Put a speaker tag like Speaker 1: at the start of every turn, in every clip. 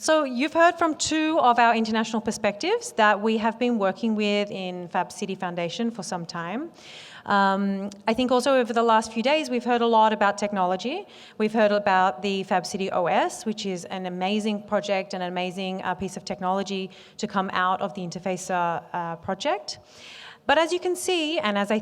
Speaker 1: So you've heard from two of our international perspectives that we have been working with in Fab City Foundation for some time. I think also over the last few days, we've heard a lot about technology. We've heard about the Fab City OS, which is an amazing project and an amazing piece of technology to come out of the Interfacer project. But as you can see, and as I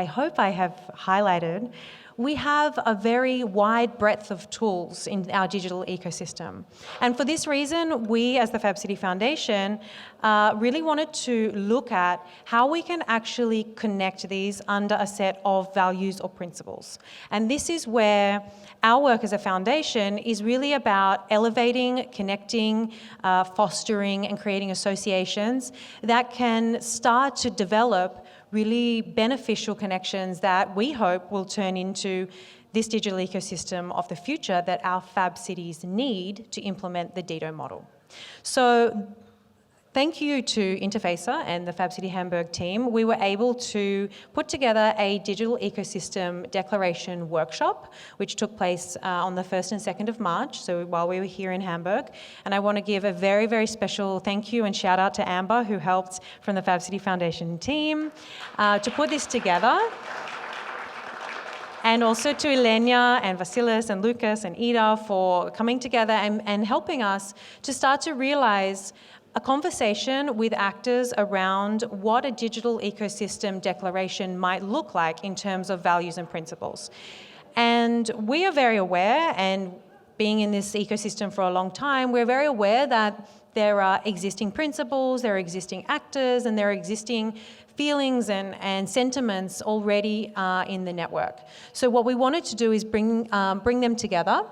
Speaker 1: hope I have highlighted, we have a very wide breadth of tools in our digital ecosystem. And for this reason, we as the Fab City Foundation really wanted to look at how we can actually connect these under a set of values or principles. And this is where our work as a foundation is really about elevating, connecting, fostering, and creating associations that can start to develop really beneficial connections that we hope will turn into this digital ecosystem of the future that our Fab cities need to implement the DED model. So thank you to Interfacer and the Fab City Hamburg team. We were able to put together a digital ecosystem declaration workshop, which took place on the 1st and 2nd of March, so while we were here in Hamburg. And I want to give a very, very special thank you and shout out to Amber, who helped from the Fab City Foundation team to put this together. And also to Elenia and Vasilis and Lucas and Ida for coming together and helping us to start to realize a conversation with actors around what a digital ecosystem declaration might look like in terms of values and principles. And we are very aware, and being in this ecosystem for a long time, we're very aware that there are existing principles, there are existing actors, and there are existing feelings and sentiments already in the network. So what we wanted to do is bring them together.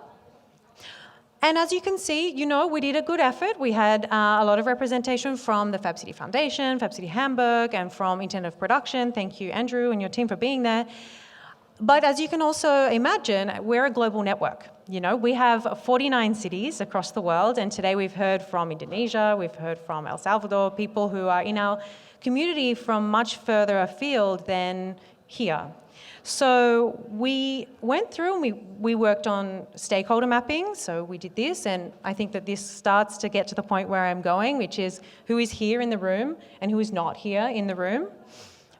Speaker 1: And as you can see, we did a good effort. We had a lot of representation from the Fab City Foundation, Fab City Hamburg, and from Intent of Production. Thank you, Andrew, and your team for being there. But as you can also imagine, we're a global network. We have 49 cities across the world, and today we've heard from Indonesia, we've heard from El Salvador, people who are in our community from much further afield than here. So we went through and we worked on stakeholder mapping. So we did this, and I think that this starts to get to the point where I'm going, which is who is here in the room and who is not here in the room.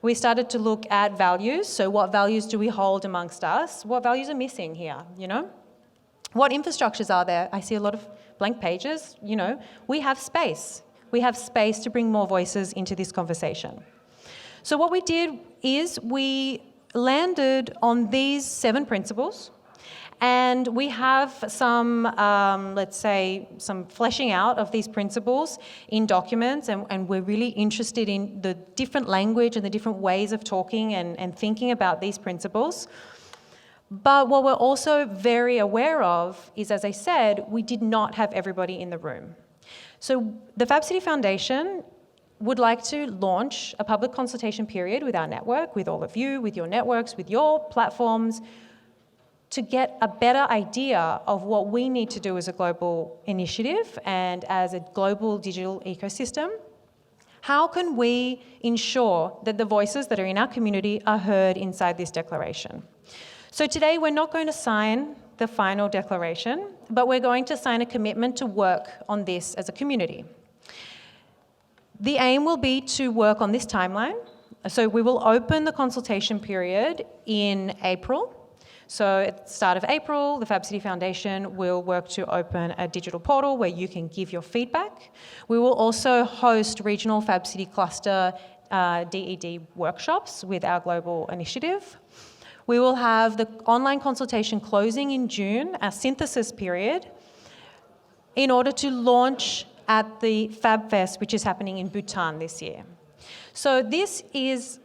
Speaker 1: We started to look at values. So what values do we hold amongst us? What values are missing here, What infrastructures are there? I see a lot of blank pages. We have space. We have space to bring more voices into this conversation. So what we did is we landed on these 7 principles, and we have some, let's say, some fleshing out of these principles in documents, and we're really interested in the different language and the different ways of talking and thinking about these principles. But what we're also very aware of is, as I said, we did not have everybody in the room. So the Fab City Foundation would like to launch a public consultation period with our network, with all of you, with your networks, with your platforms, to get a better idea of what we need to do as a global initiative and as a global digital ecosystem. How can we ensure that the voices that are in our community are heard inside this declaration? So today we're not going to sign the final declaration, but we're going to sign a commitment to work on this as a community. The aim will be to work on this timeline. So we will open the consultation period in April. So at the start of April, the Fab City Foundation will work to open a digital portal where you can give your feedback. We will also host regional Fab City cluster DED workshops with our global initiative. We will have the online consultation closing in June, a synthesis period, in order to launch at the Fab Fest, which is happening in Bhutan this year. So this is,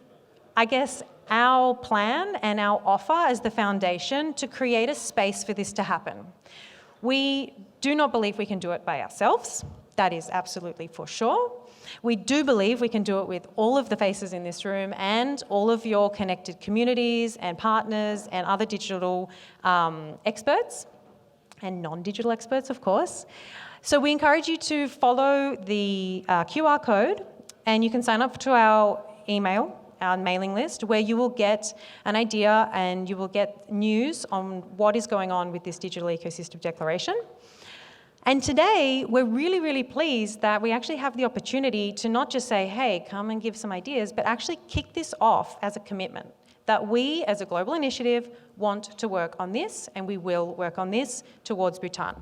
Speaker 1: I guess, our plan and our offer as the foundation to create a space for this to happen. We do not believe we can do it by ourselves. That is absolutely for sure. We do believe we can do it with all of the faces in this room and all of your connected communities and partners and other digital experts and non-digital experts, of course. So we encourage you to follow the QR code, and you can sign up to our email, our mailing list, where you will get an idea and you will get news on what is going on with this digital ecosystem declaration. And today, we're really, really pleased that we actually have the opportunity to not just say, hey, come and give some ideas, but actually kick this off as a commitment that we, as a global initiative, want to work on this, and we will work on this towards Bhutan.